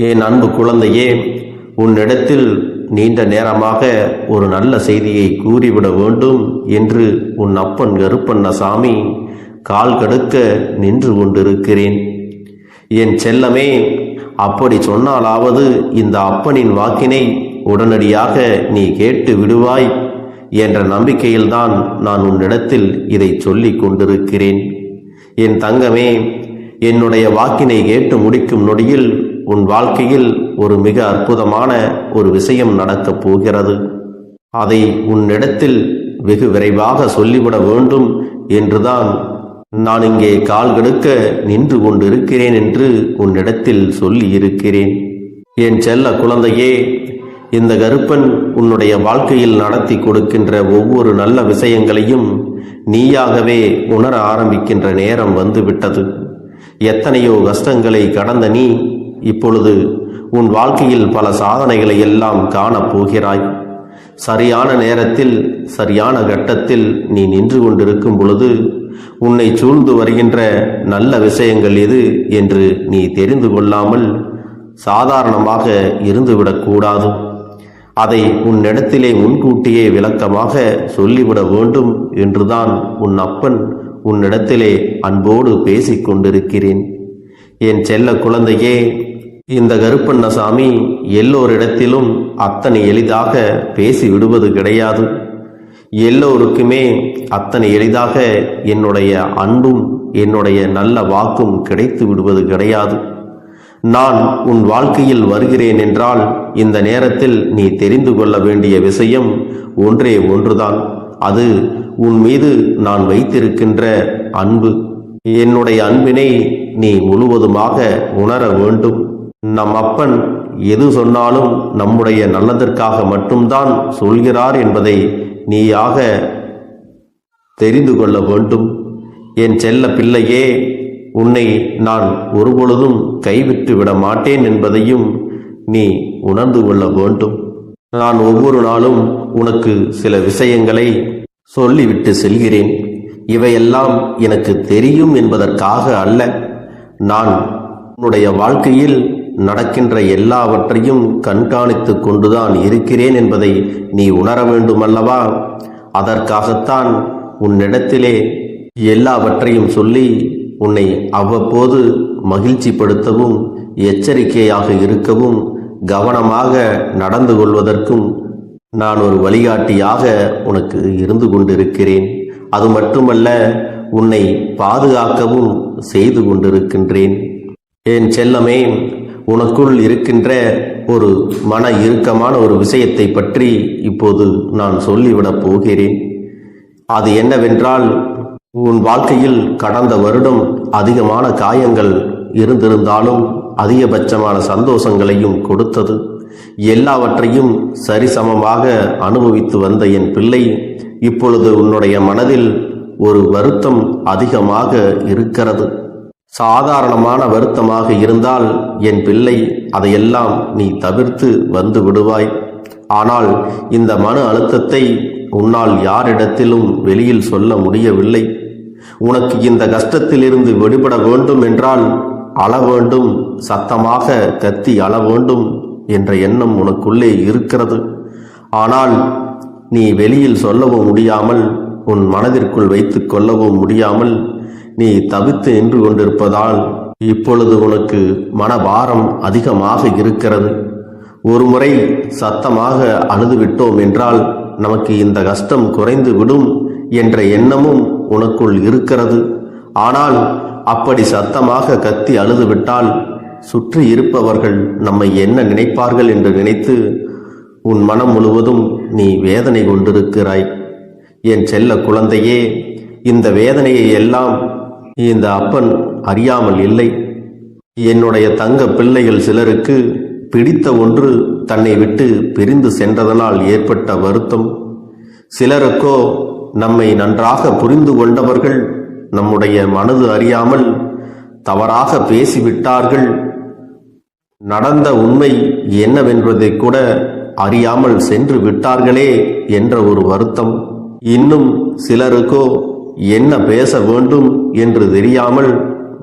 என் அன்பு குழந்தையே, உன்னிடத்தில் நீண்ட நேரமாக ஒரு நல்ல செய்தியை கூறிவிட வேண்டும் என்று உன் அப்பன் கருப்பண்ணசாமி கால் கடுக்க நின்று கொண்டிருக்கிறேன். என் செல்லமே, அப்படி சொன்னாலாவது இந்த அப்பனின் வாக்கினை உடனடியாக நீ கேட்டு விடுவாய் என்ற நம்பிக்கையில்தான் நான் உன்னிடத்தில் இதை சொல்லிக் கொண்டிருக்கிறேன். என் தங்கமே, என்னுடைய வாக்கினை கேட்டு முடிக்கும் நொடியில் உன் வாழ்க்கையில் ஒரு மிக அற்புதமான ஒரு விஷயம் நடக்கப் போகிறது. அதை உன்னிடத்தில் வெகு விரைவாக சொல்லிவிட வேண்டும் என்றுதான் நான் இங்கே கால் கெடுக்க நின்று கொண்டிருக்கிறேன் என்று உன்னிடத்தில் சொல்லி இருக்கிறேன். என் செல்ல குழந்தையே, இந்த கருப்பன் உன்னுடைய வாழ்க்கையில் நடத்தி கொடுக்கின்ற ஒவ்வொரு நல்ல விஷயங்களையும் நீயாகவே உணர ஆரம்பிக்கின்ற நேரம் வந்துவிட்டது. எத்தனையோ கஷ்டங்களை கடந்த நீ இப்பொழுது உன் வாழ்க்கையில் பல சாதனைகளை எல்லாம் காணப்போகிறாய். சரியான நேரத்தில் சரியான கட்டத்தில் நீ நின்று கொண்டிருக்கும் பொழுது உன்னை சூழ்ந்து வருகின்ற நல்ல விஷயங்கள் எது என்று நீ தெரிந்து கொள்ளாமல் சாதாரணமாக இருந்துவிடக்கூடாது. அதை உன்னிடத்திலே முன்கூட்டியே விளக்கமாக சொல்லிவிட வேண்டும் என்றுதான் உன் அப்பன் உன்னிடத்திலே அன்போடு பேசிக் கொண்டிருக்கிறேன். என் செல்ல குழந்தையே, இந்த கருப்பண்ணசாமி எல்லோரிடத்திலும் அத்தனை எளிதாக பேசி விடுவது கிடையாது. எல்லோருக்குமே அத்தனை எளிதாக என்னுடைய அன்பும் என்னுடைய நல்ல வாக்கும் கிடைத்து விடுவது கிடையாது. நான் உன் வாழ்க்கையில் வருகிறேன் என்றால் இந்த நேரத்தில் நீ தெரிந்து கொள்ள வேண்டிய விஷயம் ஒன்றே ஒன்றுதான். அது உன் மீது நான் வைத்திருக்கின்ற அன்பு. என்னுடைய அன்பினை நீ முழுவதுமாக உணர வேண்டும். நம் அப்பன் எது சொன்னாலும் நம்முடைய நல்லதற்காக மட்டும்தான் சொல்கிறார் என்பதை நீயாக தெரிந்து கொள்ள வேண்டும். என் செல்ல பிள்ளையே, உன்னை நான் ஒருபொழுதும் கைவிட்டு விட மாட்டேன் என்பதையும் நீ உணர்ந்து கொள்ள வேண்டும். நான் ஒவ்வொரு நாளும் உனக்கு சில விஷயங்களை சொல்லிவிட்டு செல்கிறேன். இவையெல்லாம் எனக்கு தெரியும் என்பதற்காக அல்ல. நான் உன்னுடைய வாழ்க்கையில் நடக்கின்ற எல்லாவற்றையும் கண்காணித்து கொண்டுதான் இருக்கிறேன் என்பதை நீ உணர வேண்டுமல்லவா? அதற்காகத்தான் உன்னிடத்திலே எல்லாவற்றையும் சொல்லி உன்னை அவ்வப்போது மகிழ்ச்சிப்படுத்தவும், எச்சரிக்கையாக இருக்கவும், கவனமாக நடந்து கொள்வதற்கும் நான் ஒரு வழிகாட்டியாக உனக்கு இருந்து கொண்டிருக்கிறேன். அது மட்டுமல்ல, உன்னை பாதுகாக்கவும் செய்து கொண்டிருக்கின்றேன். என் செல்லமே, உனக்குள் இருக்கின்ற ஒரு மன இறுக்கமான ஒரு விஷயத்தை பற்றி இப்போது நான் சொல்லிவிடப் போகிறேன். அது என்னவென்றால், உன் வாழ்க்கையில் கடந்த வருடம் அதிகமான காயங்கள் இருந்திருந்தாலும் அதிகபட்சமான சந்தோஷங்களையும் கொடுத்தது. எல்லாவற்றையும் சரிசமமாக அனுபவித்து வந்த என் பிள்ளை, இப்பொழுது உன்னுடைய மனதில் ஒரு வருத்தம் அதிகமாக இருக்கிறது. சாதாரணமான வருத்தமாக இருந்தால் என் பிள்ளை அதையெல்லாம் நீ தவிர்த்து வந்து விடுவாய். ஆனால் இந்த மன அழுத்தத்தை உன்னால் யாரிடத்திலும் வெளியில் சொல்ல முடியவில்லை. உனக்கு இந்த கஷ்டத்திலிருந்து விடுபட வேண்டும் என்றால் அழ வேண்டும், சத்தமாக கத்தி அழ வேண்டும் என்ற எண்ணம் உனக்குள்ளே இருக்கிறது. ஆனால் நீ வெளியில் சொல்லவும் முடியாமல், உன் மனதிற்குள் வைத்து கொள்ளவும் முடியாமல் நீ தவித்து நின்று கொண்டிருப்பதால் இப்பொழுது உனக்கு மனபாரம் அதிகமாக இருக்கிறது. ஒரு முறை சத்தமாக அழுது விட்டோம் என்றால் நமக்கு இந்த கஷ்டம் குறைந்து விடும் என்ற எண்ணமும் உனக்குள் இருக்கிறது. ஆனால் அப்படி சத்தமாக கத்தி அழுது விட்டால் சுற்றி இருப்பவர்கள் நம்மை என்ன நினைப்பார்கள் என்று நினைத்து உன் மனம் முழுவதும் நீ வேதனை கொண்டிருக்கிறாய். என் செல்ல குழந்தையே, இந்த வேதனையை எல்லாம் இந்த அப்பன் அறியாமல் இல்லை. என்னுடைய தங்க பிள்ளைகள் சிலருக்கு பிடித்த ஒன்று தன்னை விட்டு பிரிந்து சென்றதனால் ஏற்பட்ட வருத்தம், சிலருக்கோ நம்மை நன்றாக புரிந்து கொண்டவர்கள் நம்முடைய மனது அறியாமல் தவறாக பேசிவிட்டார்கள், நடந்த உண்மை என்னவென்பதை கூட அறியாமல் சென்று விட்டார்களே என்ற ஒரு வருத்தம், இன்னும் சிலருக்கோ என்ன பேச வேண்டும் என்று தெரியாமல்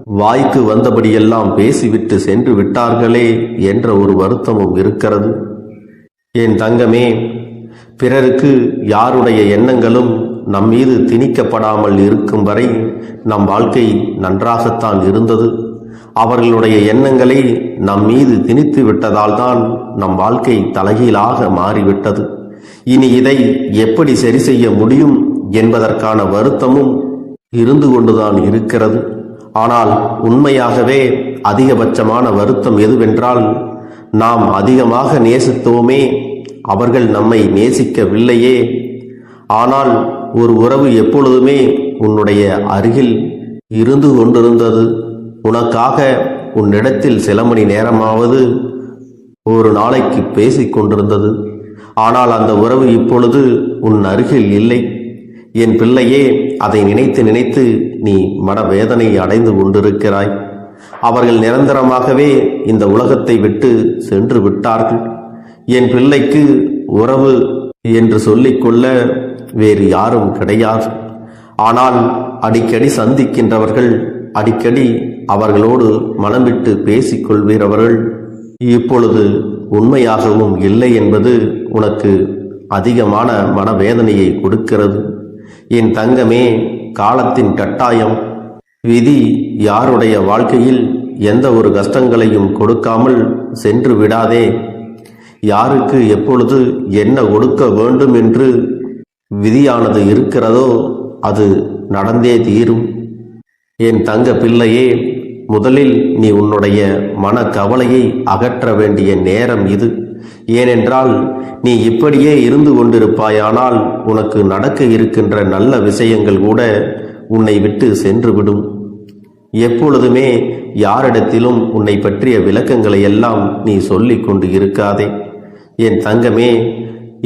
வாய்க்கு வந்தபடியெல்லாம் பேசிவிட்டு சென்று விட்டார்களே என்ற ஒரு வருத்தமும் இருக்கிறது. என் தங்கமே, பிறருக்கு யாருடைய எண்ணங்களும் நம் மீது திணிக்கப்படாமல் இருக்கும் வரை நம் வாழ்க்கை நன்றாகத்தான் இருந்தது. அவர்களுடைய எண்ணங்களை நம் மீது திணித்து விட்டதால் தான் நம் வாழ்க்கை தலைகீழாக மாறிவிட்டது. இனி இதை எப்படி சரி செய்ய முடியும் என்பதற்கான வருத்தமும் இருந்து கொண்டுதான் இருக்கிறது. ஆனால் உண்மையாகவே அதிகபட்சமான வருத்தம் எதுவென்றால், நாம் அதிகமாக நேசித்தோமே, அவர்கள் நம்மை நேசிக்கவில்லையே. ஆனால் ஒரு உறவு எப்பொழுதுமே உன்னுடைய அருகில் இருந்து கொண்டிருந்தது. உனக்காக உன்னிடத்தில் சில மணி நேரமாவது ஒரு நாளைக்கு பேசிக் கொண்டிருந்தது. ஆனால் அந்த உறவு இப்பொழுது உன் அருகில் இல்லை. என் பிள்ளையே, அதை நினைத்து நினைத்து நீ மனவேதனை அடைந்து கொண்டிருக்கிறாய். அவர்கள் நிரந்தரமாகவே இந்த உலகத்தை விட்டு சென்று விட்டார்கள். என் பிள்ளைக்கு உறவு என்று சொல்லிக்கொள்ள வேறு யாரும் கிடையாது. ஆனால் அடிக்கடி சந்திக்கின்றவர்கள், அடிக்கடி அவர்களோடு மனம் விட்டு பேசிக்கொள்கிறவர்கள் இப்பொழுது உண்மையாகவும் இல்லை என்பது உனக்கு அதிகமான மனவேதனையை கொடுக்கிறது. என் தங்கமே, காலத்தின் கட்டாயம், விதி யாருடைய வாழ்க்கையில் எந்த ஒரு கஷ்டங்களையும் கொடுக்காமல் சென்று விடாதே. யாருக்கு எப்பொழுது என்ன கொடுக்க வேண்டும் என்று விதியானது இருக்கிறதோ அது நடந்தே தீரும். என் தங்க பிள்ளையே, முதலில் நீ உன்னுடைய மனக்கவலையை அகற்ற வேண்டிய நேரம் இது. ஏனென்றால் நீ இப்படியே இருந்து கொண்டிருப்பாயானால் உனக்கு நடக்க இருக்கின்ற நல்ல விஷயங்கள் கூட உன்னை விட்டு சென்றுவிடும். எப்பொழுதுமே யாரிடத்திலும் உன்னை பற்றிய விளக்கங்களை எல்லாம் நீ சொல்லிக் கொண்டு இருக்காதே. என் தங்கமே,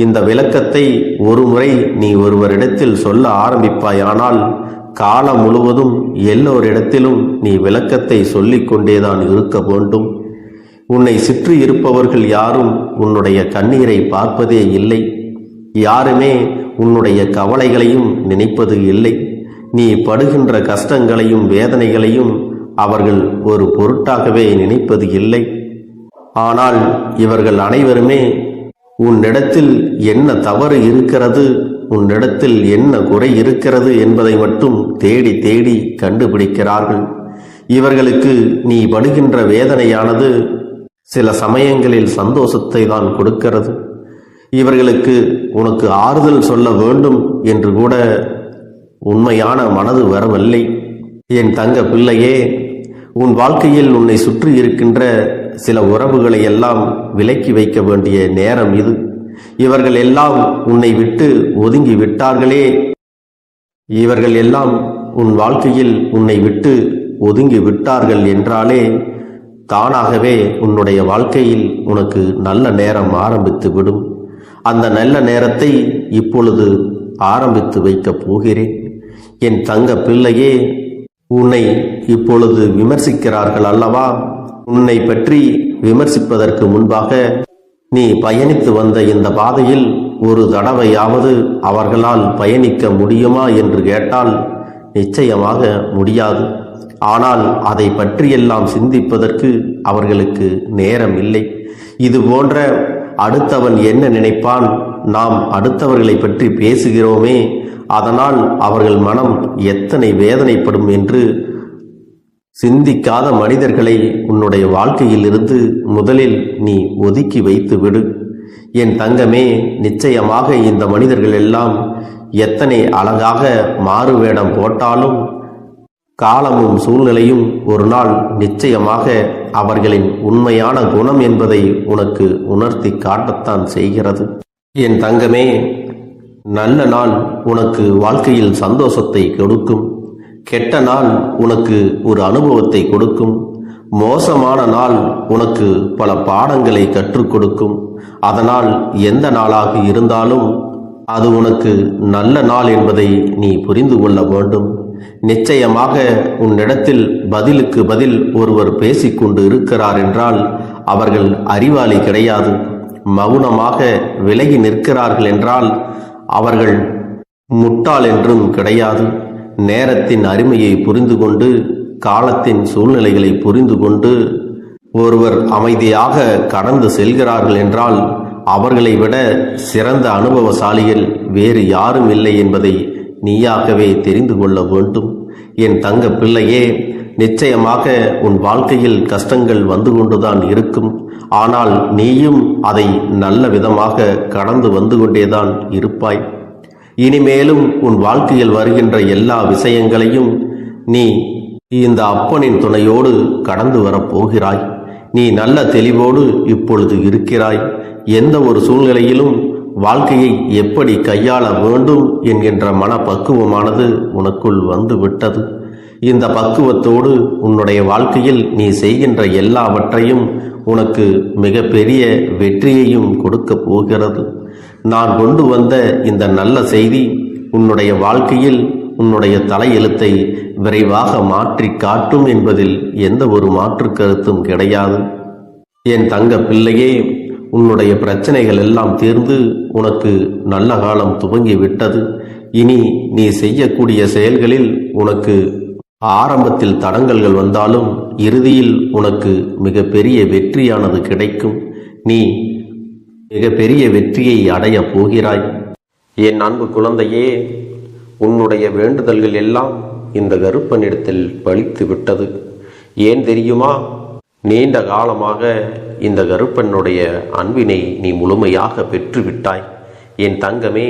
இந்த விளக்கத்தை ஒரு முறை நீ ஒருவரிடத்தில் சொல்ல ஆரம்பிப்பாயானால் காலம் முழுவதும் எல்லோரிடத்திலும் நீ விளக்கத்தை சொல்லிக் கொண்டேதான் இருக்க வேண்டும். உன்னை சுற்றி இருப்பவர்கள் யாரும் உன்னுடைய கண்ணீரை பார்ப்பதே இல்லை. யாருமே உன்னுடைய கவலைகளையும் நினைப்பது இல்லை. நீ படுகின்ற கஷ்டங்களையும் வேதனைகளையும் அவர்கள் ஒரு பொருட்டாகவே நினைப்பது இல்லை. ஆனால் இவர்கள் அனைவருமே உன்னிடத்தில் என்ன தவறு இருக்கிறது, உன்னிடத்தில் என்ன குறை இருக்கிறது என்பதை மட்டும் தேடி தேடி கண்டுபிடிக்கிறார்கள். இவர்களுக்கு நீ படுகின்ற வேதனையானது சில சமயங்களில் சந்தோஷத்தை தான் கொடுக்கிறது. இவர்களுக்கு உனக்கு ஆறுதல் சொல்ல வேண்டும் என்று கூட உண்மையான மனது வரவில்லை. என் தங்க பிள்ளையே, உன் வாழ்க்கையில் உன்னை சுற்றி இருக்கின்ற சில உறவுகளை எல்லாம் விலக்கி வைக்க வேண்டிய நேரம் இது. இவர்கள் எல்லாம் உன்னை விட்டு ஒதுங்கி விட்டார்களே, இவர்கள் எல்லாம் உன் வாழ்க்கையில் உன்னை விட்டு ஒதுங்கி விட்டார்கள் என்றாலே தானாகவே உன்னுடைய வாழ்க்கையில் உனக்கு நல்ல நேரம் ஆரம்பித்து விடும். அந்த நல்ல நேரத்தை இப்பொழுது ஆரம்பித்து வைக்கப் போகிறேன். என் தங்க பிள்ளையே, உன்னை இப்பொழுது விமர்சிக்கிறார்கள் அல்லவா? உன்னை பற்றி விமர்சிப்பதற்கு முன்பாக நீ பயணித்து வந்த இந்த பாதையில் ஒரு தடவையாவது அவர்களால் பயணிக்க முடியுமா என்று கேட்டால் நிச்சயமாக முடியாது. ஆனால் அதை பற்றியெல்லாம் சிந்திப்பதற்கு அவர்களுக்கு நேரம் இல்லை. இது போன்ற அடுத்தவன் என்ன நினைப்பான், நாம் அடுத்தவர்களை பற்றி பேசுகிறோமே, அதனால் அவர்கள் மனம் எத்தனை வேதனைப்படும் என்று சிந்திக்காத மனிதர்களை உன்னுடைய வாழ்க்கையில் இருந்து முதலில் நீ ஒதுக்கி வைத்து விடு. என் தங்கமே, நிச்சயமாக இந்த மனிதர்கள் எல்லாம் எத்தனை அழகாக மாறுவேடம் போட்டாலும் காலமும் சூழ்நிலையும் ஒரு நாள் நிச்சயமாக அவர்களின் உண்மையான குணம் என்பதை உனக்கு உணர்த்தி காட்டத்தான் செய்கிறது. என் தங்கமே, நல்ல நாள் உனக்கு வாழ்க்கையில் சந்தோஷத்தை கொடுக்கும். கெட்ட நாள் உனக்கு ஒரு அனுபவத்தை கொடுக்கும். மோசமான நாள் உனக்கு பல பாடங்களை கற்றுக் கொடுக்கும். அதனால் எந்த நாளாக இருந்தாலும் அது உனக்கு நல்ல நாள் என்பதை நீ புரிந்து கொள்ள வேண்டும். நிச்சயமாக உன்னிடத்தில் பதிலுக்கு பதில் ஒருவர் பேசிக்கொண்டு இருக்கிறார் என்றால் அவர்கள் அறிவாளி கிடையாது. மௌனமாக விலகி நிற்கிறார்கள் என்றால் அவர்கள் முட்டாள் என்றும் கிடையாது. நேரத்தின் அருமையை புரிந்து கொண்டு காலத்தின் சூழ்நிலைகளை புரிந்து கொண்டு ஒருவர் அமைதியாக கடந்து செல்கிறார்கள் என்றால் அவர்களை விட சிறந்த அனுபவசாலிகள் வேறு யாரும் இல்லை என்பதை நீயாகவே தெரிந்து கொள்ள வேண்டும். என் தங்க பிள்ளையே, நிச்சயமாக உன் வாழ்க்கையில் கஷ்டங்கள் வந்து கொண்டுதான் இருக்கும். ஆனால் நீயும் அதை நல்ல விதமாக கடந்து வந்து கொண்டேதான் இருப்பாய். இனிமேலும் உன் வாழ்க்கையில் வருகின்ற எல்லா விஷயங்களையும் நீ இந்த அப்பனின் துணையோடு கடந்து வரப்போகிறாய். நீ நல்ல தெளிவோடு இப்பொழுது இருக்கிறாய். எந்த ஒரு சூழ்நிலையிலும் வாழ்க்கையை எப்படி கையாள வேண்டும் என்கின்ற மனப்பக்குவமானது உனக்குள் வந்து விட்டது. இந்த பக்குவத்தோடு உன்னுடைய வாழ்க்கையில் நீ செய்கின்ற எல்லாவற்றையும் உனக்கு மிகப்பெரிய வெற்றியையும் கொடுக்க போகிறது. நான் கொண்டு வந்த இந்த நல்ல செய்தி உன்னுடைய வாழ்க்கையில் உன்னுடைய தலையெழுத்தை விரைவாக மாற்றி காட்டும் என்பதில் எந்த ஒரு மாற்று கருத்தும் கிடையாது. என் தங்க பிள்ளையே, உன்னுடைய பிரச்சனைகள் எல்லாம் தீர்ந்து உனக்கு நல்ல காலம் துவங்கி விட்டது. இனி நீ செய்யக்கூடிய செயல்களில் உனக்கு ஆரம்பத்தில் தடங்கல்கள் வந்தாலும் இறுதியில் உனக்கு மிகப்பெரிய வெற்றியானது கிடைக்கும். நீ மிகப்பெரிய வெற்றியை அடைய போகிறாய். என் அன்பு குழந்தையே, உன்னுடைய வேண்டுதல்கள் எல்லாம் இந்த கருப்பனிடத்தில் பலித்து விட்டது. ஏன் தெரியுமா? நீண்ட காலமாக இந்த கருப்பனுடைய அன்பினை நீ முழுமையாக பெற்றுவிட்டாய். என் தங்கமே,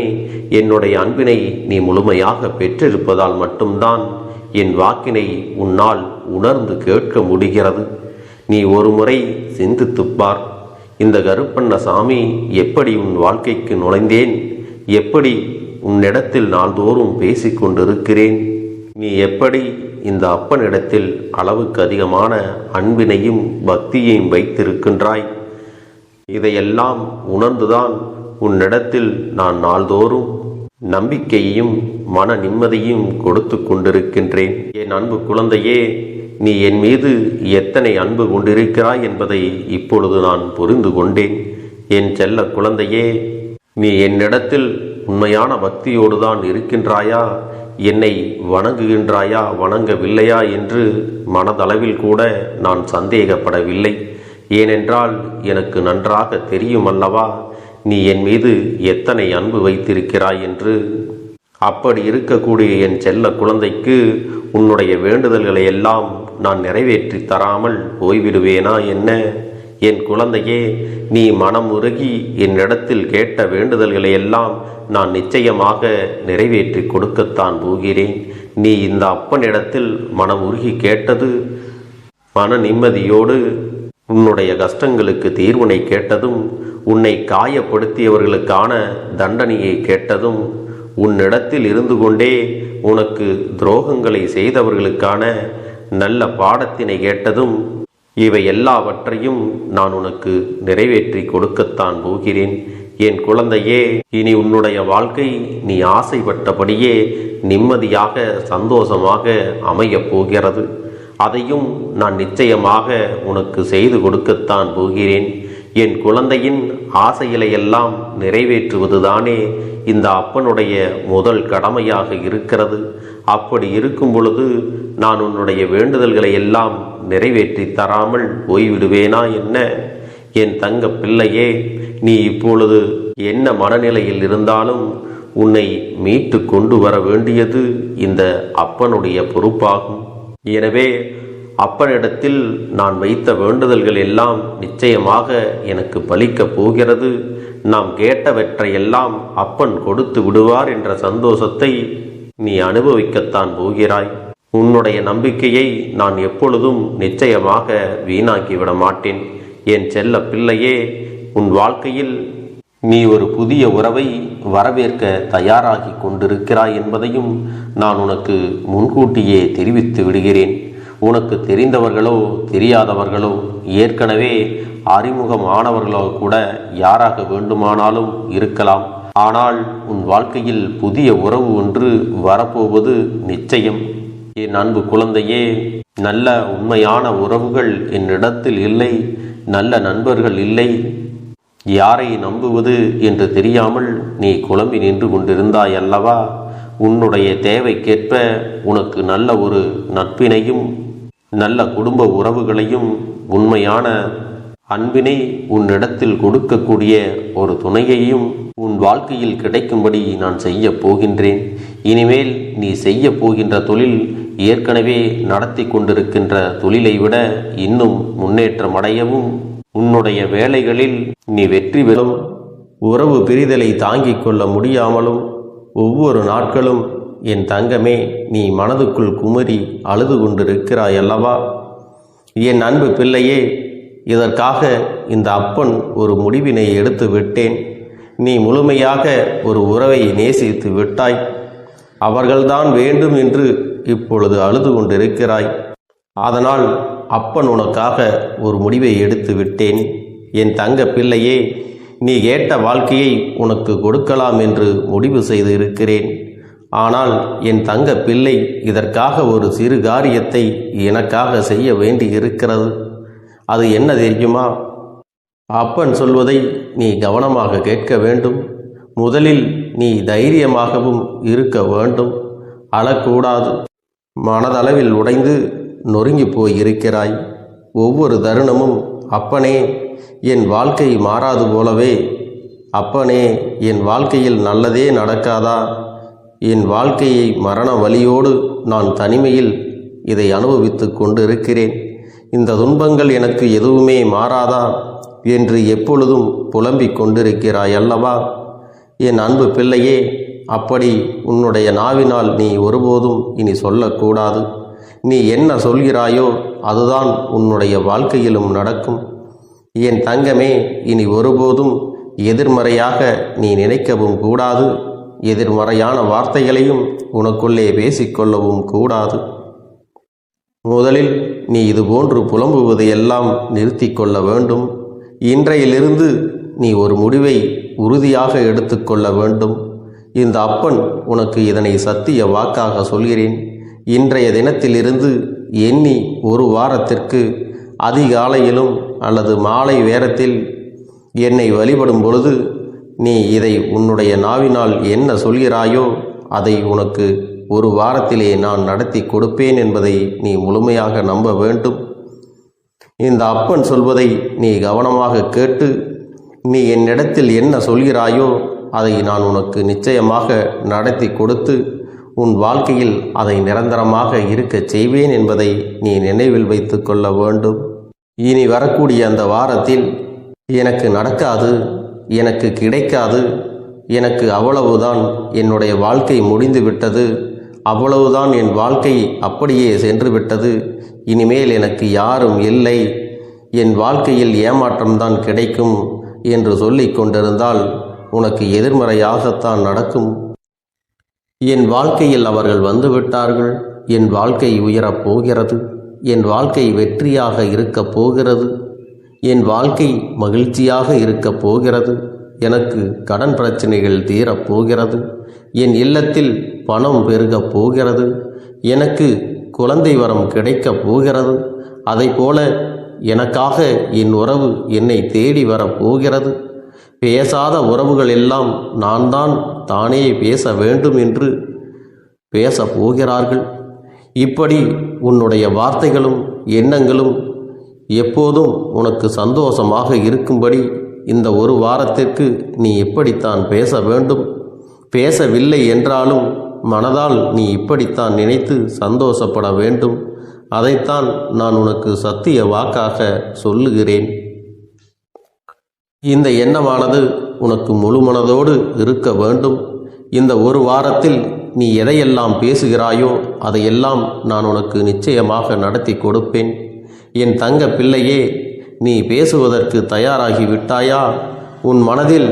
என்னுடைய அன்பினை நீ முழுமையாக பெற்றிருப்பதால் மட்டும்தான் என் வாக்கினை உன்னால் உணர்ந்து கேட்க முடிகிறது. நீ ஒரு முறை சிந்தித்துப்பார். இந்த கருப்பண்ணசாமி எப்படி உன் வாழ்க்கைக்கு நுழைந்தேன், எப்படி உன்னிடத்தில் நாள்தோறும் பேசிக்கொண்டிருக்கிறேன், நீ எப்படி இந்த அப்பனிடத்தில் அளவுக்கு அதிகமான அன்பினையும் பக்தியையும் வைத்திருக்கின்றாய். இதையெல்லாம் உணர்ந்துதான் உன்னிடத்தில் நான் நாள்தோறும் நம்பிக்கையையும் மன நிம்மதியும் கொடுத்து கொண்டிருக்கின்றேன். என் அன்பு குழந்தையே, நீ என் மீது எத்தனை அன்பு கொண்டிருக்கிறாய் என்பதை இப்பொழுது நான் புரிந்து கொண்டேன். என் செல்ல குழந்தையே, நீ என்னிடத்தில் உண்மையான பக்தியோடு தான் இருக்கின்றாயா, என்னை வணங்குகின்றாயா வணங்கவில்லையா என்று மனதளவில் கூட நான் சந்தேகப்படவில்லை. ஏனென்றால் எனக்கு நன்றாக தெரியும் அல்லவா நீ என் மீது எத்தனை அன்பு வைத்திருக்கிறாய் என்று. அப்படி இருக்கக்கூடிய என் செல்ல குழந்தைக்கு உன்னுடைய வேண்டுதல்களை எல்லாம் நான் நிறைவேற்றி தராமல் போய்விடுவேனா என்ன? என் குழந்தையே, நீ மனம் உருகி என்னிடத்தில் கேட்ட வேண்டுதல்களை எல்லாம் நான் நிச்சயமாக நிறைவேற்றி கொடுக்கத்தான் போகிறேன். நீ இந்த அப்பனிடத்தில் மனம் உருகி கேட்டது, மன நிம்மதியோடு உன்னுடைய கஷ்டங்களுக்கு தீர்வினை கேட்டதும், உன்னை காயப்படுத்தியவர்களுக்கான தண்டனையை கேட்டதும், உன்னிடத்தில் இருந்து கொண்டே உனக்கு துரோகங்களை செய்தவர்களுக்கான நல்ல பாடத்தினை கேட்டதும், இவை எல்லாவற்றையும் நான் உனக்கு நிறைவேற்றி கொடுக்கத்தான் போகிறேன். என் குழந்தையே, இனி உன்னுடைய வாழ்க்கை நீ ஆசைப்பட்டபடியே நிம்மதியாக சந்தோஷமாக அமையப் போகிறது. அதையும் நான் நிச்சயமாக உனக்கு செய்து கொடுக்கத்தான் போகிறேன். என் குழந்தையின் ஆசைகளை எல்லாம் நிறைவேற்றுவதுதானே இந்த அப்பனுடைய முதல் கடமையாக இருக்கிறது. அப்படி இருக்கும் பொழுது நான் உன்னுடைய வேண்டுதல்களை எல்லாம் நிறைவேற்றி தராமல் போய்விடுவேனா என்ன? என் தங்க பிள்ளையே, நீ இப்பொழுது என்ன மனநிலையில் இருந்தாலும் உன்னை மீட்டு கொண்டு வர வேண்டியது இந்த அப்பனுடைய பொறுப்பாகும். எனவே அப்பனிடத்தில் நான் வைத்த வேண்டுதல்கள் எல்லாம் நிச்சயமாக எனக்கு பலிக்கப் போகிறது. நாம் கேட்டவற்றையெல்லாம் அப்பன் கொடுத்து விடுவார் என்ற சந்தோஷத்தை நீ அனுபவிக்கத்தான் போகிறாய். உன்னுடைய நம்பிக்கையை நான் எப்பொழுதும் நிச்சயமாக வீணாக்கிவிட மாட்டேன். என் செல்ல பிள்ளையே, உன் வாழ்க்கையில் நீ ஒரு புதிய உறவை வரவேற்க தயாராகி கொண்டிருக்கிறாய் என்பதையும் நான் உனக்கு முன்கூட்டியே தெரிவித்து விடுகிறேன். உனக்கு தெரிந்தவர்களோ தெரியாதவர்களோ ஏற்கனவே அறிமுகமானவர்களோ கூட யாராக வேண்டுமானாலும் இருக்கலாம். ஆனால் உன் வாழ்க்கையில் புதிய உறவு ஒன்று வரப்போவது நிச்சயம். என் அன்பு குழந்தையே, நல்ல உண்மையான உறவுகள் என்னிடத்தில் இல்லை, நல்ல நண்பர்கள் இல்லை. யாரை நம்புவது என்று தெரியாமல் நீ குழம்பி நின்று கொண்டிருந்தாய் அல்லவா? உன்னுடைய தேவைக்கேற்ப உனக்கு நல்ல ஒரு நட்பினையும் நல்ல குடும்ப உறவுகளையும் உண்மையான அன்பினை உன்னிடத்தில் கொடுக்கக்கூடிய ஒரு துணையையும் உன் வாழ்க்கையில் கிடைக்கும்படி நான் செய்ய போகின்றேன். இனிமேல் நீ செய்ய போகின்ற தொழில் ஏற்கனவே நடத்தி கொண்டிருக்கின்ற தொழிலை விட இன்னும் முன்னேற்றம் அடையவும், உன்னுடைய வேலைகளில் நீ வெற்றி பெறும். உறவு பிரிதலை தாங்கிக் கொள்ள முடியாமலும் ஒவ்வொரு நாட்களும் என் தங்கமே நீ மனதுக்குள் குமரி அழுது கொண்டிருக்கிறாய் அல்லவா? என் அன்பு பிள்ளையே, இதற்காக இந்த அப்பன் ஒரு முடிவினை எடுத்து விட்டேன். நீ முழுமையாக ஒரு உறவை நேசித்து விட்டாய். அவர்கள்தான் வேண்டும் என்று இப்பொழுது அழுது கொண்டிருக்கிறாய். அதனால் அப்பன் உனக்காக ஒரு முடிவை எடுத்து விட்டேன். என் தங்க பிள்ளையே, நீ கேட்ட வாழ்க்கையை உனக்கு கொடுக்கலாம் என்று முடிவு செய்து இருக்கிறேன். ஆனால் என் தங்க பிள்ளை, இதற்காக ஒரு சிறு காரியத்தை எனக்காக செய்ய வேண்டி இருக்கிறது. அது என்ன தெரியுமா? அப்பன் சொல்வதை நீ கவனமாக கேட்க வேண்டும். முதலில் நீ தைரியமாகவும் இருக்க வேண்டும். அழக்கூடாது. மனதளவில் உடைந்து நொறுங்கி போய் இருக்கிறாய். ஒவ்வொரு தருணமும் அப்பனே என் வாழ்க்கை மாறாது போலவே, அப்பனே என் வாழ்க்கையில் நல்லதே நடக்காதா, என் வாழ்க்கையை மரண வலியோடு நான் தனிமையில் இதை அனுபவித்து கொண்டு இருக்கிறேன். இந்த துன்பங்கள் எனக்கு எதுவுமே மாறாதா என்று எப்பொழுதும் புலம்பிக் கொண்டிருக்கிறாய் அல்லவா? என் அன்பு பிள்ளையே, அப்படி உன்னுடைய நாவினால் நீ ஒருபோதும் இனி சொல்லக்கூடாது. நீ என்ன சொல்கிறாயோ அதுதான் உன்னுடைய வாழ்க்கையிலும் நடக்கும். என் தங்கமே, இனி ஒருபோதும் எதிர்மறையாக நீ நினைக்கவும் கூடாது. எதிர்மறையான வார்த்தைகளையும் உனக்குள்ளே பேசிக்கொள்ளவும் கூடாது. முதலில் நீ இதுபோன்று புலம்புவதை எல்லாம் நிறுத்தி கொள்ள வேண்டும். இன்றையிலிருந்து நீ ஒரு முடிவை உறுதியாக எடுத்துக்கொள்ள வேண்டும். இந்த அப்பன் உனக்கு இதனை சத்திய வாக்காக சொல்கிறேன். இன்றைய தினத்திலிருந்து எண்ணி ஒரு வாரத்திற்கு அதிகாலையிலும் அல்லது மாலை நேரத்தில் என்னை வழிபடும் பொழுது நீ இதை உன்னுடைய நாவினால் என்ன சொல்கிறாயோ அதை உனக்கு ஒரு வாரத்திலே நான் நடத்தி கொடுப்பேன் என்பதை நீ முழுமையாக நம்ப வேண்டும். இந்த அப்பன் சொல்வதை நீ கவனமாக கேட்டு நீ என்னிடத்தில் என்ன சொல்கிறாயோ அதை நான் உனக்கு நிச்சயமாக நடத்தி கொடுத்து உன் வாழ்க்கையில் அதை நிரந்தரமாக இருக்கச் செய்வேன் என்பதை நீ நினைவில் வைத்து கொள்ள வேண்டும். இனி வரக்கூடிய அந்த வாரத்தில் எனக்கு நடக்காது, எனக்கு கிடைக்காது, எனக்கு அவ்வளவுதான், என்னுடைய வாழ்க்கை முடிந்து விட்டது, அவ்வளவுதான், என் வாழ்க்கை அப்படியே சென்று விட்டது, இனிமேல் எனக்கு யாரும் இல்லை, என் வாழ்க்கையில் ஏமாற்றம்தான் கிடைக்கும் என்று சொல்லிக் கொண்டிருந்தால் உனக்கு எதிர்மறையாகத்தான் நடக்கும். என் வாழ்க்கையில் அவர்கள் வந்துவிட்டார்கள், என் வாழ்க்கை உயரப் போகிறது, என் வாழ்க்கை வெற்றியாக இருக்கப் போகிறது, என் வாழ்க்கை மகிழ்ச்சியாக இருக்கப் போகிறது, எனக்கு கடன் பிரச்சனைகள் தீரப் போகிறது, என் இல்லத்தில் பணம் பெருகப் போகிறது, எனக்கு குழந்தை வரம் கிடைக்கப் போகிறது, அதைப்போல எனக்காக என் உறவு என்னை தேடி வரப்போகிறது, பேசாத உறவுகள் எல்லாம் நான் தான் தானே பேச வேண்டும் என்று பேசப் போகிறார்கள். இப்படி உன்னுடைய வார்த்தைகளும் எண்ணங்களும் எப்போதும் உனக்கு சந்தோஷமாக இருக்கும்படி இந்த ஒரு வாரத்திற்கு நீ இப்படித்தான் பேச வேண்டும். பேசவில்லை என்றாலும் மனதால் நீ இப்படித்தான் நினைத்து சந்தோஷப்பட வேண்டும். அதைத்தான் நான் உனக்கு சத்திய வாக்காக சொல்லுகிறேன். இந்த எண்ணமானது உனக்கு முழு மனதோடு இருக்க வேண்டும். இந்த ஒரு வாரத்தில் நீ எதையெல்லாம் பேசுகிறாயோ அதையெல்லாம் நான் உனக்கு நிச்சயமாக நடத்தி கொடுப்பேன். என் தங்க பிள்ளையே, நீ பேசுவதற்கு தயாராகி விட்டாயா? உன் மனதில்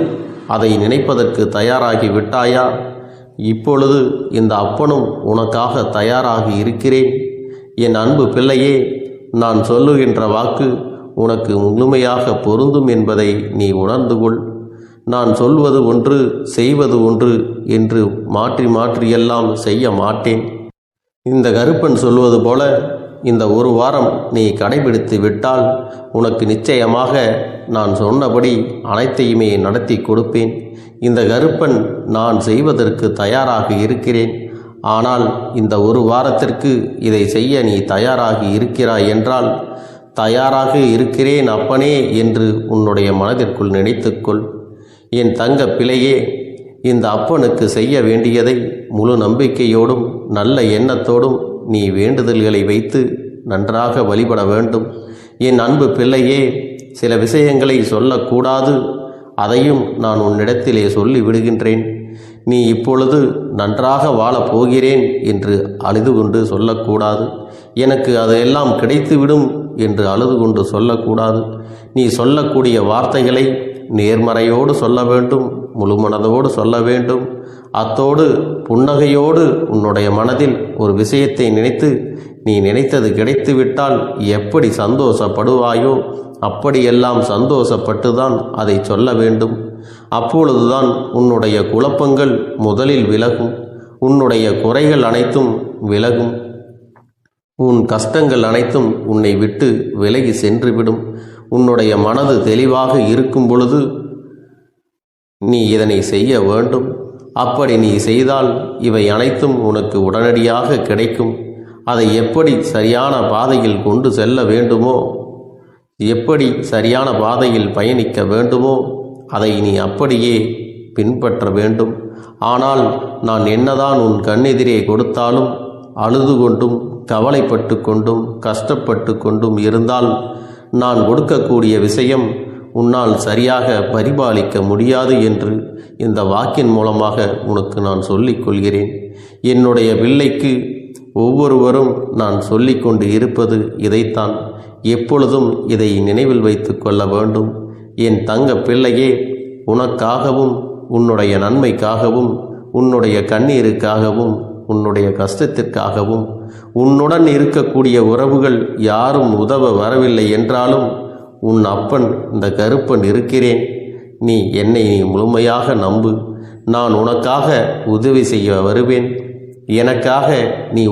அதை நினைப்பதற்கு தயாராகி விட்டாயா? இப்பொழுது இந்த அப்பனும் உனக்காக தயாராகி இருக்கிறேன். என் அன்பு பிள்ளையே, நான் சொல்லுகின்ற வாக்கு உனக்கு முழுமையாக பொருந்தும் என்பதை நீ உணர்ந்து கொள். நான் சொல்வது ஒன்று செய்வது ஒன்று என்று மாற்றி மாற்றியெல்லாம் செய்ய மாட்டேன். இந்த கருப்பன் சொல்வது போல இந்த ஒரு வாரம் நீ கடைபிடித்து விட்டால் உனக்கு நிச்சயமாக நான் சொன்னபடி அனைத்தையுமே நடத்தி கொடுப்பேன். இந்த கருப்பன் நான் செய்வதற்கு தயாராக இருக்கிறேன். ஆனால் இந்த ஒரு வாரத்திற்கு இதை செய்ய நீ தயாராகி இருக்கிறாய் என்றால், தயாராக இருக்கிறேன் அப்பனே என்று உன்னுடைய மனதிற்குள் நினைத்துக்கொள். என் தங்க பிள்ளையே, இந்த அப்பனுக்கு செய்ய வேண்டியதை முழு நம்பிக்கையோடும் நல்ல எண்ணத்தோடும் நீ வேண்டுதல்களை வைத்து நன்றாக வழிபட வேண்டும். என் அன்பு பிள்ளையே, சில விஷயங்களை சொல்லக்கூடாது, அதையும் நான் உன்னிடத்திலே சொல்லி விடுகின்றேன். நீ இப்பொழுது நன்றாக வாழப் போகிறேன் என்று அழுது கொண்டு சொல்லக்கூடாது. எனக்கு அதையெல்லாம் கிடைத்துவிடும் என்று அழுது கொண்டு சொல்லக்கூடாது. நீ சொல்லக்கூடிய வார்த்தைகளை நேர்மறையோடு சொல்ல வேண்டும், முழு மனதோடு சொல்ல வேண்டும். அத்தோடு புன்னகையோடு உன்னுடைய மனதில் ஒரு விஷயத்தை நினைத்து, நீ நினைத்தது கிடைத்துவிட்டால் எப்படி சந்தோஷப்படுவாயோ அப்படியெல்லாம் சந்தோஷப்பட்டுதான் அதை சொல்ல வேண்டும். அப்பொழுதுதான் உன்னுடைய குழப்பங்கள் முதலில் விலகும், உன்னுடைய குறைகள் அனைத்தும் விலகும், உன் கஷ்டங்கள் அனைத்தும் உன்னை விட்டு விலகி சென்றுவிடும். உன்னுடைய மனது தெளிவாக இருக்கும் பொழுது நீ இதனை செய்ய வேண்டும். அப்படி நீ செய்தால் இவை அனைத்தும் உனக்கு உடனடியாக கிடைக்கும். அதை எப்படி சரியான பாதையில் கொண்டு செல்ல வேண்டுமோ, எப்படி சரியான பாதையில் பயணிக்க வேண்டுமோ அதை நீ அப்படியே பின்பற்ற வேண்டும். ஆனால் நான் என்னதான் உன் கண்ணெதிரே கொடுத்தாலும் அழுது கொண்டும் கவலைப்பட்டு கொண்டும் கஷ்டப்பட்டு கொண்டும் இருந்தால் நான் கொடுக்கக்கூடிய விஷயம் உன்னால் சரியாக பரிபாலிக்க முடியாது என்று இந்த வாக்கின் மூலமாக உனக்கு நான் சொல்லிக் கொள்கிறேன். என்னுடைய பிள்ளைக்கு ஒவ்வொருவரும் நான் சொல்லிக்கொண்டு இருப்பது இதைத்தான். எப்பொழுதும் இதை நினைவில் வைத்து கொள்ள வேண்டும். என் தங்க பிள்ளையே, உனக்காகவும் உன்னுடைய நன்மைக்காகவும் உன்னுடைய கண்ணீருக்காகவும் உன்னுடைய கஷ்டத்திற்காகவும் உன்னுடன் இருக்கக்கூடிய உறவுகள் யாரும் உதவ வரவில்லை என்றாலும் உன் அப்பன் இந்த கருப்பன் இருக்கிறேன். நீ என்னை முழுமையாக நம்பு. நான் உனக்காக உதவி செய்ய வருவேன். எனக்காக நீ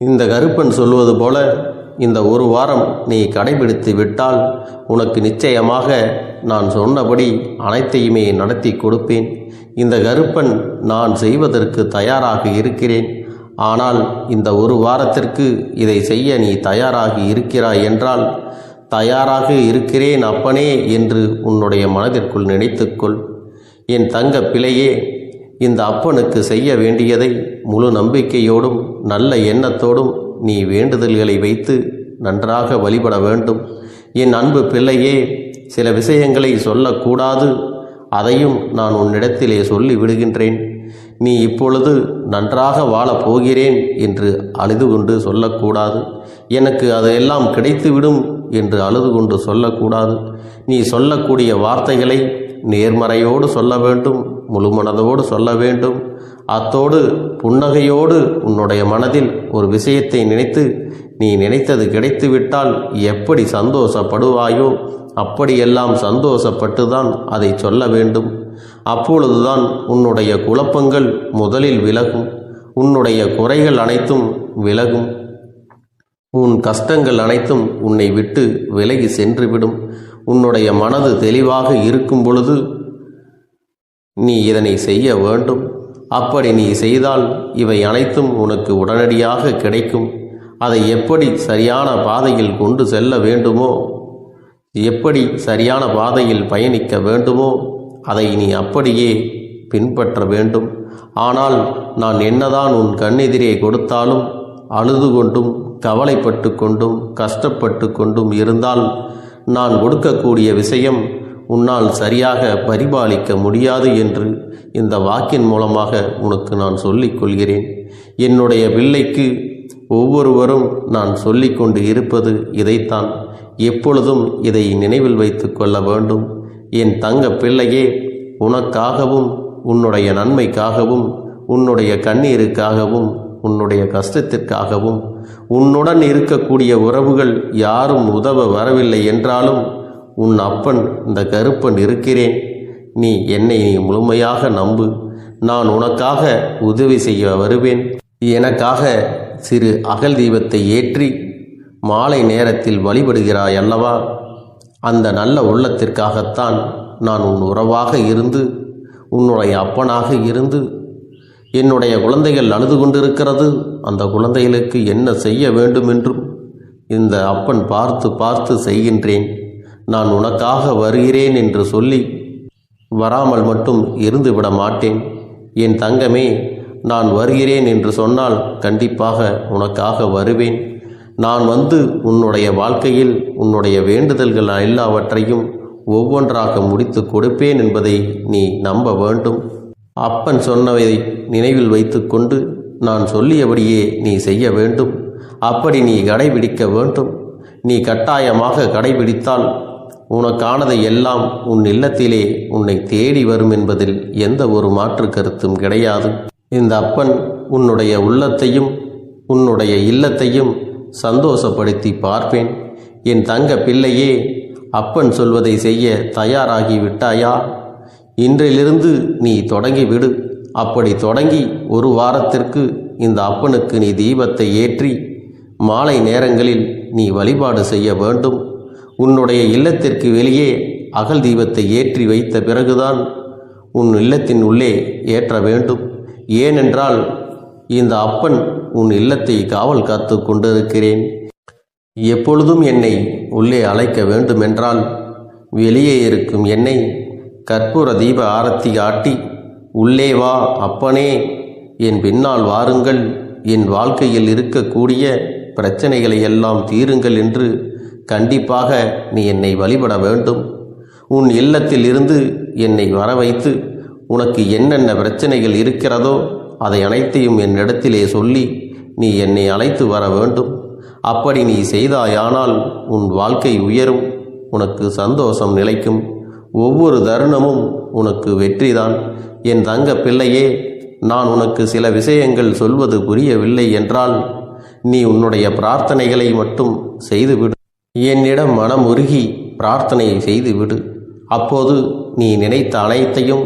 இந்த கருப்பன் சொல்வது போல இந்த ஒரு வாரம் நீ கடைபிடித்து விட்டால் உனக்கு நிச்சயமாக நான் சொன்னபடி அனைத்தையுமே நடத்தி கொடுப்பேன். இந்த கருப்பன் நான் செய்வதற்கு தயாராக இருக்கிறேன். ஆனால் இந்த ஒரு வாரத்திற்கு இதை செய்ய நீ தயாராகி இருக்கிறாய் என்றால், தயாராக இருக்கிறேன் அப்பனே என்று உன்னுடைய மனதிற்குள் நினைத்துக்கொள். என் தங்க பிள்ளையே, இந்த அப்பனுக்கு செய்ய வேண்டியதை முழு நம்பிக்கையோடும் நல்ல எண்ணத்தோடும் நீ வேண்டுதல்களை வைத்து நன்றாக வழிபட வேண்டும். என் அன்பு பிள்ளையே, சில விஷயங்களை சொல்லக்கூடாது, அதையும் நான் உன்னிடத்திலே சொல்லி விடுகின்றேன். நீ இப்பொழுது நன்றாக வாழப் போகிறேன் என்று அழுது கொண்டு சொல்லக்கூடாது. எனக்கு அதையெல்லாம் கிடைத்துவிடும் என்று அழுது கொண்டு சொல்லக்கூடாது. நீ சொல்லக்கூடிய வார்த்தைகளை நேர்மறையோடு சொல்ல வேண்டும், முழு மனதோடு சொல்ல வேண்டும். அத்தோடு புன்னகையோடு உன்னுடைய மனதில் ஒரு விஷயத்தை நினைத்து, நீ நினைத்தது கிடைத்துவிட்டால் எப்படி சந்தோஷப்படுவாயோ அப்படியெல்லாம் சந்தோஷப்பட்டுதான் அதை சொல்ல வேண்டும். அப்பொழுதுதான் உன்னுடைய குழப்பங்கள் முதலில் விலகும், உன்னுடைய குறைகள் அனைத்தும் விலகும், உன் கஷ்டங்கள் அனைத்தும் உன்னை விட்டு விலகி சென்றுவிடும். உன்னுடைய மனது தெளிவாக இருக்கும் பொழுது நீ இதனை செய்ய வேண்டும். அப்படி நீ செய்தால் இவை அனைத்தும் உனக்கு உடனடியாக கிடைக்கும். அதை எப்படி சரியான பாதையில் கொண்டு செல்ல வேண்டுமோ, எப்படி சரியான பாதையில் பயணிக்க வேண்டுமோ அதை நீ அப்படியே பின்பற்ற வேண்டும். ஆனால் நான் என்னதான் உன் கண்ணெதிரே கொடுத்தாலும் அழுது கொண்டும் கவலைப்பட்டு கொண்டும் கஷ்டப்பட்டு கொண்டும் இருந்தால் நான் கொடுக்கக்கூடிய விஷயம் உன்னால் சரியாக பரிபாலிக்க முடியாது என்று இந்த வாக்கின் மூலமாக உனக்கு நான் சொல்லிக் கொள்கிறேன். என்னுடைய பிள்ளைக்கு ஒவ்வொருவரும் நான் சொல்லிக்கொண்டு இருப்பது இதைத்தான். எப்பொழுதும் இதை நினைவில் வைத்து கொள்ள வேண்டும். என் தங்க பிள்ளையே, உனக்காகவும் உன்னுடைய நன்மைக்காகவும் உன்னுடைய கண்ணீருக்காகவும் உன்னுடைய கஷ்டத்திற்காகவும் உன்னுடன் இருக்கக்கூடிய உறவுகள் யாரும் உதவ வரவில்லை என்றாலும் உன் அப்பன் இந்த கருப்பன் இருக்கிறேன். நீ என்னை முழுமையாக நம்பு. நான் உனக்காக உதவி செய்ய வருவேன். எனக்காக சிறு அகல் தீபத்தை ஏற்றி மாலை நேரத்தில் வழிபடுகிறாய் அல்லவா? அந்த நல்ல உள்ளத்திற்காகத்தான் நான் உன் உறவாக இருந்து, உன்னுடைய அப்பனாக இருந்து, என்னுடைய குழந்தைகள் அழுது கொண்டிருக்கிறது, அந்த குழந்தைகளுக்கு என்ன செய்ய வேண்டும் என்றும் இந்த அப்பன் பார்த்து பார்த்து செய்கின்றேன். நான் உனக்காக வருகிறேன் என்று சொல்லி வராமல் மட்டும் இருந்து விட மாட்டேன். என் தங்கமே, நான் வருகிறேன் என்று சொன்னால் கண்டிப்பாக உனக்காக வருவேன். நான் வந்து உன்னுடைய வாழ்க்கையில் உன்னுடைய வேண்டுதல்கள் எல்லாவற்றையும் ஒவ்வொன்றாக முடித்து கொடுப்பேன் என்பதை நீ நம்ப வேண்டும். அப்பன் சொன்னதை நினைவில் வைத்துக்கொண்டு நான் சொல்லியபடியே நீ செய்ய வேண்டும். அப்படி நீ கடைபிடிக்க வேண்டும். நீ கட்டாயமாக கடைபிடித்தால் உனக்கானதை எல்லாம் உன் இல்லத்திலே உன்னை தேடி வரும் என்பதில் எந்த ஒரு மாற்று கருத்தும் கிடையாது. இந்த அப்பன் உன்னுடைய உள்ளத்தையும் உன்னுடைய இல்லத்தையும் சந்தோஷப்படுத்தி பார்ப்பேன். என் தங்க பிள்ளையே, அப்பன் சொல்வதை செய்ய தயாராகி விட்டாயா? இன்றிலிருந்து நீ தொடங்கிவிடு. அப்படி தொடங்கி ஒரு வாரத்திற்கு இந்த அப்பனுக்கு நீ தீபத்தை ஏற்றி மாலை நேரங்களில் நீ வழிபாடு செய்ய வேண்டும். உன்னுடைய இல்லத்திற்கு வெளியே அகல் தீபத்தை ஏற்றி வைத்த பிறகுதான் உன் இல்லத்தின் உள்ளே ஏற்ற வேண்டும். ஏனென்றால் இந்த அப்பன் உன் இல்லத்தை காவல் காத்து கொண்டிருக்கிறேன். எப்பொழுதும் என்னை உள்ளே அழைக்க வேண்டுமென்றால் வெளியே இருக்கும் என்னை கற்பூர தீப ஆரத்தி காட்டி உள்ளே வா அப்பனே, என் பின்னால் வாருங்கள், என் வாழ்க்கையில் இருக்கக்கூடிய பிரச்சனைகளை எல்லாம் தீருங்கள் என்று கண்டிப்பாக நீ என்னை வழிபட வேண்டும். உன் இல்லத்தில் இருந்து என்னை வர வைத்து உனக்கு என்னென்ன பிரச்சனைகள் இருக்கிறதோ அதை அனைத்தையும் என்னிடத்திலே சொல்லி நீ என்னை அழைத்து வர வேண்டும். அப்படி நீ செய்தாயானால் உன் வாழ்க்கை உயரும், உனக்கு சந்தோஷம் நிலைக்கும், ஒவ்வொரு தருணமும் உனக்கு வெற்றிதான். என் தங்க பிள்ளையே, நான் உனக்கு சில விஷயங்கள் சொல்வது புரியவில்லை என்றால் நீ உன்னுடைய பிரார்த்தனைகளை மட்டும் செய்துவிடு. என்னிடம் மனமுருகி பிரார்த்தனை செய்துவிடு. அப்போது நீ நினைத்த அனைத்தையும்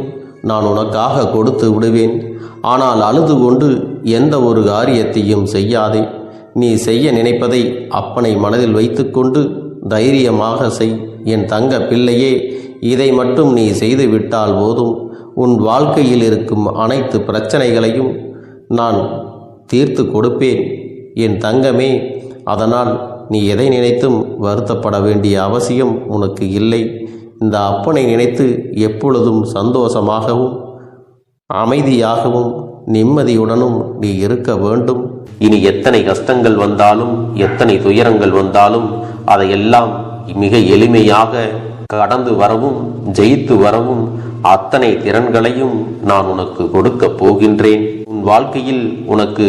நான் உனக்காக கொடுத்து விடுவேன். ஆனால் அழுது கொண்டு எந்த ஒரு காரியத்தையும் செய்யாதே. நீ செய்ய நினைப்பதை அப்பனை மனதில் வைத்துக்கொண்டு தைரியமாக செய். என் தங்க பிள்ளையே, இதை மட்டும் நீ செய்து விட்டால் போதும். உன் வாழ்க்கையில் இருக்கும் அனைத்து பிரச்சனைகளையும் நான் தீர்த்து கொடுப்பேன் என் தங்கமே. அதனால் நீ எதை நினைத்தும் வருத்தப்பட வேண்டிய அவசியம் உனக்கு இல்லை. இந்த அப்பனை நினைத்து எப்பொழுதும் சந்தோஷமாகவும் அமைதியாகவும் நிம்மதியுடனும் நீ இருக்க வேண்டும். இனி எத்தனை கஷ்டங்கள் வந்தாலும் எத்தனை துயரங்கள் வந்தாலும் அதையெல்லாம் மிக எளிமையாக கடந்து வரவும் ஜெயித்து வரவும் அத்தனை திறன்களையும் நான் உனக்கு கொடுக்க போகின்றேன். உன் வாழ்க்கையில் உனக்கு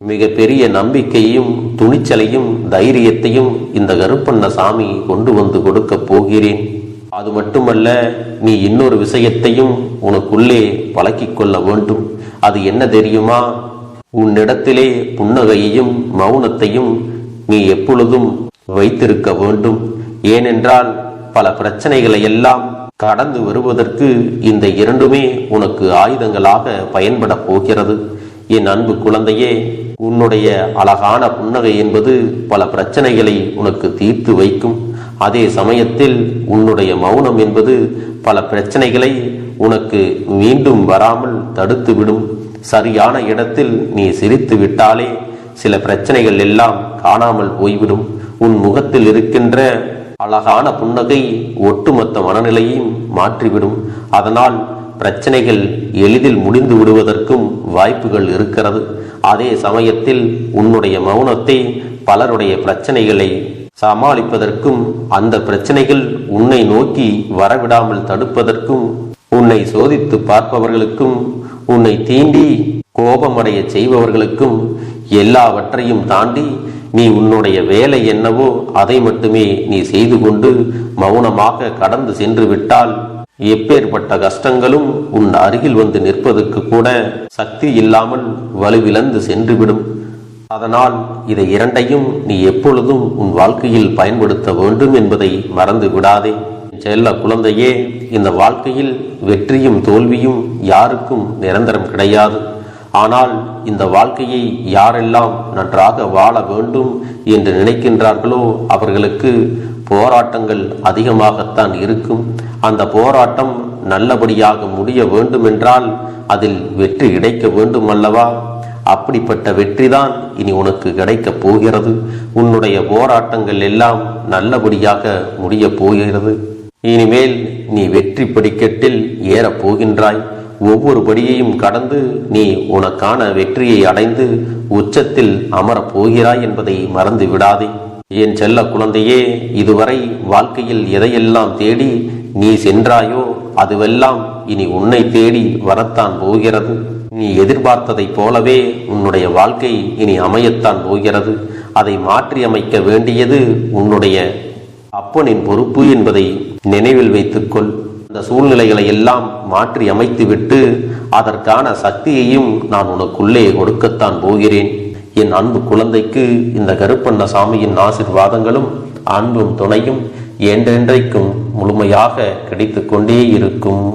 மிக பெரிய நம்பிக்கையும் துணிச்சலையும் தைரியத்தையும் இந்த கருப்பண்ண சாமி கொண்டு வந்து கொடுக்க போகிறேன். அது மட்டுமல்ல, நீ இன்னொரு விஷயத்தையும் உனக்குள்ளே பழக்கிக் கொள்ள வேண்டும். அது என்ன தெரியுமா? உன்னிடத்திலே புன்னகையையும் மௌனத்தையும் நீ எப்பொழுதும் வைத்திருக்க வேண்டும். ஏனென்றால் பல பிரச்சனைகளை எல்லாம் கடந்து வருவதற்கு இந்த இரண்டுமே உனக்கு ஆயுதங்களாக பயன்பட போகிறது. என் அன்பு குழந்தையே, உன்னுடைய அழகான புன்னகை என்பது பல பிரச்சனைகளை உனக்கு தீர்த்து வைக்கும். அதே சமயத்தில் உன்னுடைய மௌனம் என்பது பல பிரச்சனைகளை உனக்கு மீண்டும் வராமல் தடுத்துவிடும். சரியான இடத்தில் நீ சிரித்து விட்டாலே சில பிரச்சனைகள் எல்லாம் காணாமல் போய்விடும். உன் முகத்தில் இருக்கின்ற அழகான புன்னகை ஒட்டுமொத்த மனநிலையும் மாற்றிவிடும். அதனால் பிரச்சனைகள் எளிதில் முடிந்து விடுவதற்கும் வாய்ப்புகள் இருக்கிறது. அதே சமயத்தில் உன்னுடைய மௌனத்தை பலருடைய பிரச்சனைகளை சமாளிப்பதற்கும் அந்த பிரச்சனைகள் உன்னை நோக்கி வரவிடாமல் தடுப்பதற்கும் உன்னை சோதித்து பார்ப்பவர்களுக்கும் உன்னை தீண்டி கோபமடைய செய்பவர்களுக்கும் எல்லாவற்றையும் தாண்டி நீ உன்னுடைய வேலை என்னவோ அதை மட்டுமே நீ செய்து கொண்டு மௌனமாக கடந்து சென்று விட்டால் எப்பேற்பட்ட கஷ்டங்களும் உன் அருகில் வந்து நிற்பதற்கு கூட சக்தி இல்லாமல் வலுவிழந்து சென்றுவிடும். அதனால் இதை இரண்டையும் நீ எப்பொழுதும் உன் வாழ்க்கையில் பயன்படுத்த வேண்டும் என்பதை மறந்து விடாதே. செல்ல குழந்தையே, இந்த வாழ்க்கையில் வெற்றியும் தோல்வியும் யாருக்கும் நிரந்தரம் கிடையாது. ஆனால் இந்த வாழ்க்கையை யாரெல்லாம் நன்றாக வாழ வேண்டும் என்று நினைக்கின்றார்களோ அவர்களுக்கு போராட்டங்கள் அதிகமாகத்தான் இருக்கும். அந்த போராட்டம் நல்லபடியாக முடிய வேண்டுமென்றால் அதில் வெற்றி கிடைக்க வேண்டும் அல்லவா? அப்படிப்பட்ட வெற்றிதான் இனி உனக்கு கிடைக்கப் போகிறது. உன்னுடைய போராட்டங்கள் எல்லாம் நல்லபடியாக முடிய போகிறது. இனிமேல் நீ வெற்றி படிக்கட்டில் ஏறப் போகின்றாய். ஒவ்வொரு படியையும் கடந்து நீ உனக்கான வெற்றியை அடைந்து உச்சத்தில் அமரப் போகிறாய் என்பதை மறந்து விடாதே. என் செல்ல குழந்தையே, இதுவரை வாழ்க்கையில் எதையெல்லாம் தேடி நீ சென்றாயோ அதுவெல்லாம் இனி உன்னை தேடி வரத்தான் போகிறது. நீ எதிர்பார்த்ததைப் போலவே உன்னுடைய வாழ்க்கை இனி அமையத்தான் போகிறது. அதை மாற்றி அமைக்க வேண்டியது உன்னுடைய அப்பனின் பொறுப்பு என்பதை நினைவில் வைத்துக்கொள். அந்த சூழ்நிலைகளை எல்லாம் மாற்றி அமைத்துவிட்டு அதற்கான சக்தியையும் நான் உனக்குள்ளே கொடுக்கத்தான் போகிறேன். என் அன்பு குழந்தைக்கு இந்த கருப்பண்ணசாமியின் ஆசீர்வாதங்களும் அன்பும் துணையும் என்றென்றைக்கும் முழுமையாக கிடைத்து கொண்டே இருக்கும்.